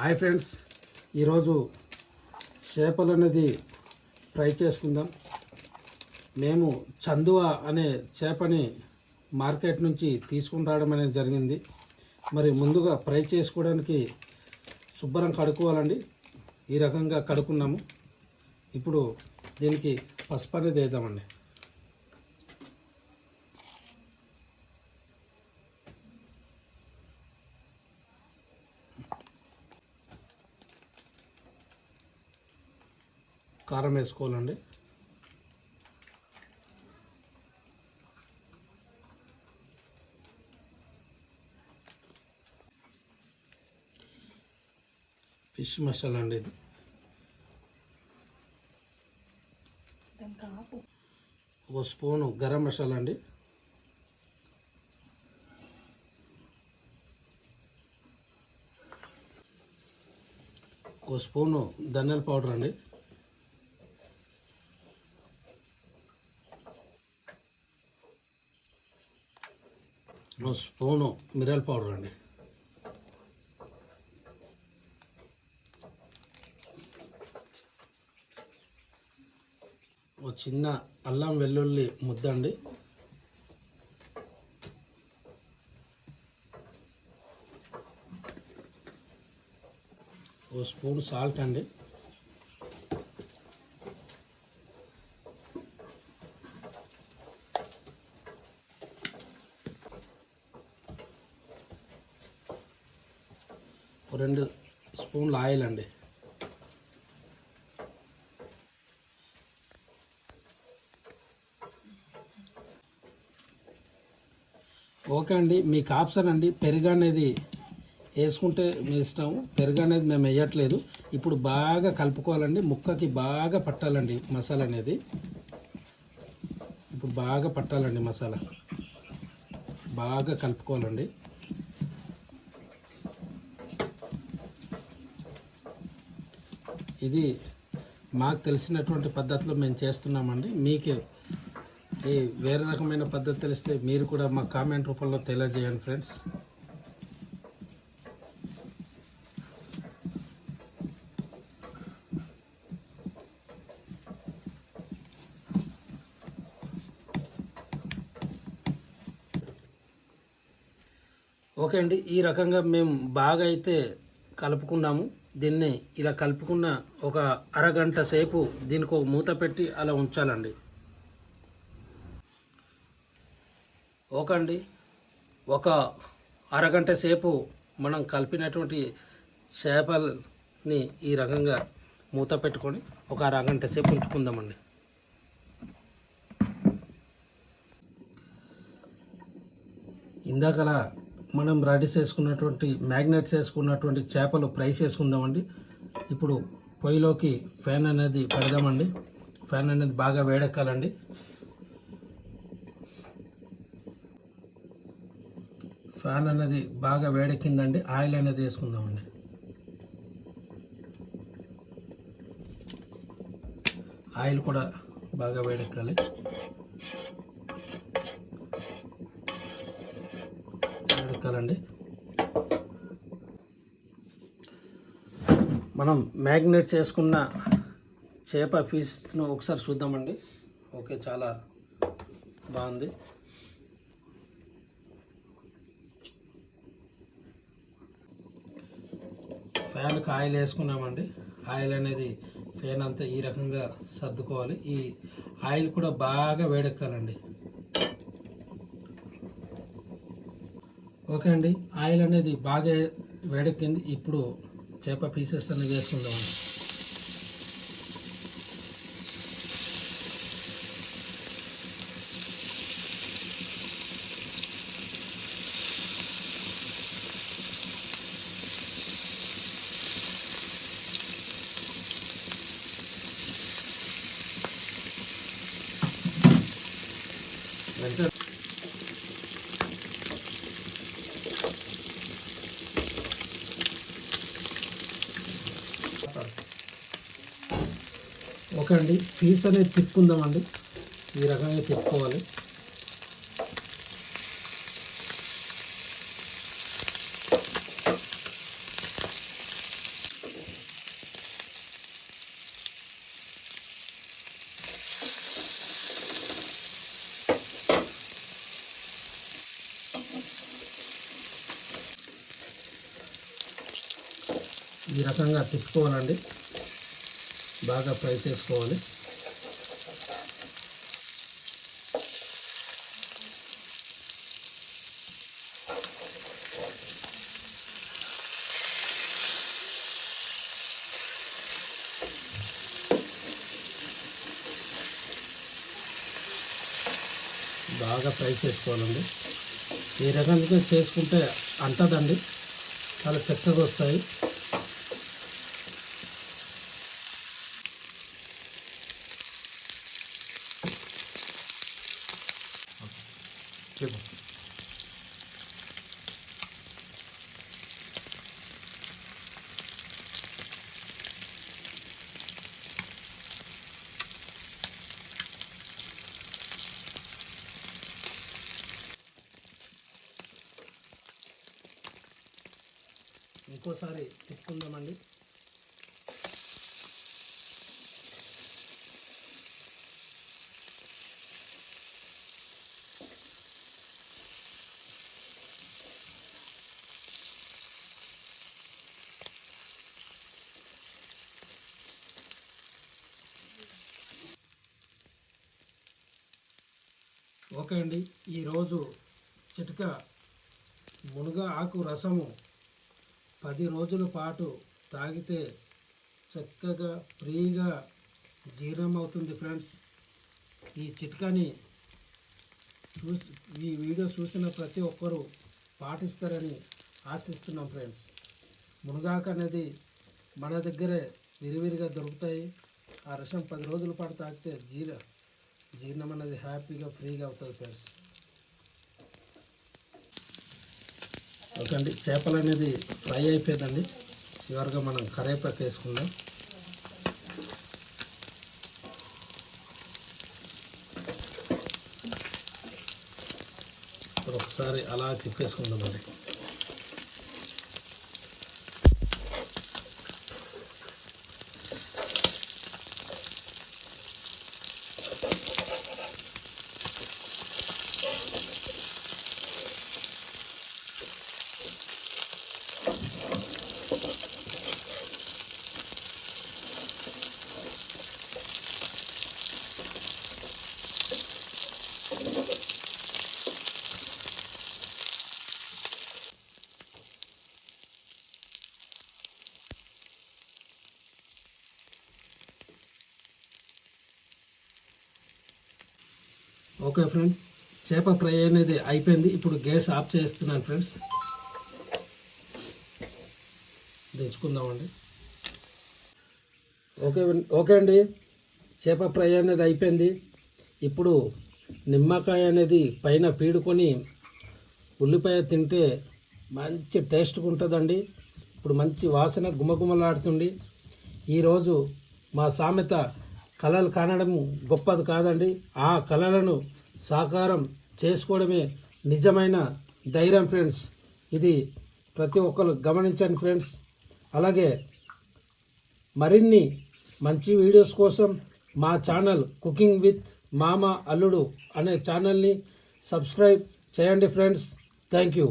Hi friends, ఈరోజు చేపలు అనేది ఫ్రై చేసుకుందాం. మేము చందువా అనే చేపని మార్కెట్ నుంచి తీసుకుని రావడం అనేది జరిగింది. మరి ముందుగా ఫ్రై చేసుకోవడానికి శుభ్రం కడుక్కోవాలండి. ఈ రకంగా కడుక్కున్నాము. ఇప్పుడు దీనికి పసుపు అనేది వేద్దామండి. కారం వేసుకోవాలండి. ఫిష్ మసాలా అండి ఇది. ఒక స్పూను గరం మసాలా అండి. ఒక స్పూను ధనియాల పౌడర్ అండి. ఒక స్పూను మిరియాల పౌడర్ అండి. ఒక చిన్న అల్లం వెల్లుల్లి ముద్ద అండి. ఒక స్పూన్ సాల్ట్ అండి. ఒక 2 స్పూన్ల ఆయిల్ అండి. ఓకే అండి, మీకు ఆప్షన్ అండి. పెరుగు అనేది వేసుకుంటే మీ ఇష్టం. పెరుగు అనేది మేము వేయట్లేదు. ఇప్పుడు బాగా కలుపుకోవాలండి. ముక్కకి బాగా పట్టాలండి మసాలా అనేది. ఇప్పుడు బాగా పట్టాలండి మసాలా. బాగా కలుపుకోవాలండి. ఇది మాకు తెలిసినటువంటి పద్ధతిలో మేము చేస్తున్నామండి. మీకు ఈ వేరే రకమైన పద్ధతి తెలిస్తే మీరు కూడా మా కామెంట్ రూపంలో తెలియజేయండి ఫ్రెండ్స్. ఓకే అండి, ఈ రకంగా మేము బాగా అయితే కలుపుకున్నాము. దీన్ని ఇలా కలుపుకున్న ఒక అరగంట సేపు దీనికి ఒక మూత పెట్టి అలా ఉంచాలండి. ఓకే అండి, ఒక అరగంట సేపు మనం కలిపినటువంటి చేపల్ని ఈ రకంగా మూత పెట్టుకొని ఒక అరగంట సేపు ఉంచుకుందామండి. ఇందాకలా మనం రెడీ చేసుకున్నటువంటి మ్యాగ్నేట్ చేసుకున్నటువంటి చేపలు ఫ్రై చేసుకుందామండి. ఇప్పుడు పొయ్యిలోకి ఫ్యాన్ అనేది పెడదామండి. ఫ్యాన్ అనేది బాగా వేడెక్కాలండి. ఫ్యాన్ అనేది బాగా వేడెక్కిందండి. ఆయిల్ అనేది వేసుకుందామండి. ఆయిల్ కూడా బాగా వేడెక్కాలి. వేడెక్కాలండి. మనం మ్యాగ్నేట్ చేసుకున్న చేప పీస్ను ఒకసారి చూద్దామండి. ఓకే, చాలా బాగుంది. ఫ్యాన్కి ఆయిల్ వేసుకున్నామండి. ఆయిల్ అనేది ఫ్యాన్ అంతా ఈ రకంగా సర్దుకోవాలి. ఈ ఆయిల్ కూడా బాగా వేడెక్కాలండి. ఓకే అండి, ఆయిల్ అనేది బాగా వేడెక్కింది. ఇప్పుడు చేప పీసెస్ అనేది వేసుకుందామండి. ఓకే అండి, పీస్ అనేది తిప్పుకుందామండి. ఈ రకంగా తిప్పుకోవాలి. ఈ రకంగా తిప్పుకోవాలండి, బాగా ఫ్రై చేసుకోవాలి. బాగా ఫ్రై చేసుకోవాలండి. ఈ రకంగా చేసుకుంటే అంటదండి, చాలా చక్కగా వస్తాయి. ఇంకోసారి తిప్పుకుందామండి. ఓకే అండి, ఈరోజు చిటిక మునగ ఆకు రసము 10 రోజుల పాటు తాగితే చక్కగా ఫ్రీగా జీర్ణం అవుతుంది ఫ్రెండ్స్. ఈ చిట్కాని ఈ వీడియో చూసిన ప్రతి ఒక్కరూ పాటిస్తారని ఆశిస్తున్నాం ఫ్రెండ్స్. మునగాకు అనేది మన దగ్గరే విరివిరిగా దొరుకుతాయి. ఆ రసం 10 రోజుల పాటు తాగితే జీర్ణం అనేది హ్యాపీగా ఫ్రీగా అవుతుంది ఫ్రెండ్స్. ఓకే అండి, చేపలు అనేది ఫ్రై అయిపోయిందండి. చివరిగా మనం కరివేపాకు వేసుకుందాం. ఒకసారి అలా తిప్పేసుకుందామండి. ఓకే ఫ్రెండ్స్, చేప ఫ్రై అనేది అయిపోయింది. ఇప్పుడు గ్యాస్ ఆఫ్ చేస్తున్నాను ఫ్రెండ్స్. దించుకుందామండి. ఓకే అండి, చేప ఫ్రై అనేది అయిపోయింది. ఇప్పుడు నిమ్మకాయ అనేది పైన పీడుకొని ఉల్లిపాయ తింటే మంచి టేస్ట్గా ఉంటుందండి. ఇప్పుడు మంచి వాసన గుమగుమలాడుతుంది. ఈరోజు మా సామెత కళలు కానడం గొప్పది కాదండి, ఆ కళలను సాకారం చేసుకోవడమే నిజమైన ధైర్యం ఫ్రెండ్స్. ఇది ప్రతి ఒక్కరు గమనించండి ఫ్రెండ్స్. అలాగే మరిన్ని మంచి వీడియోస్ కోసం మా ఛానల్ కుకింగ్ విత్ మామ అల్లుడు అనే ఛానల్ని సబ్స్క్రైబ్ చేయండి ఫ్రెండ్స్. Thank you.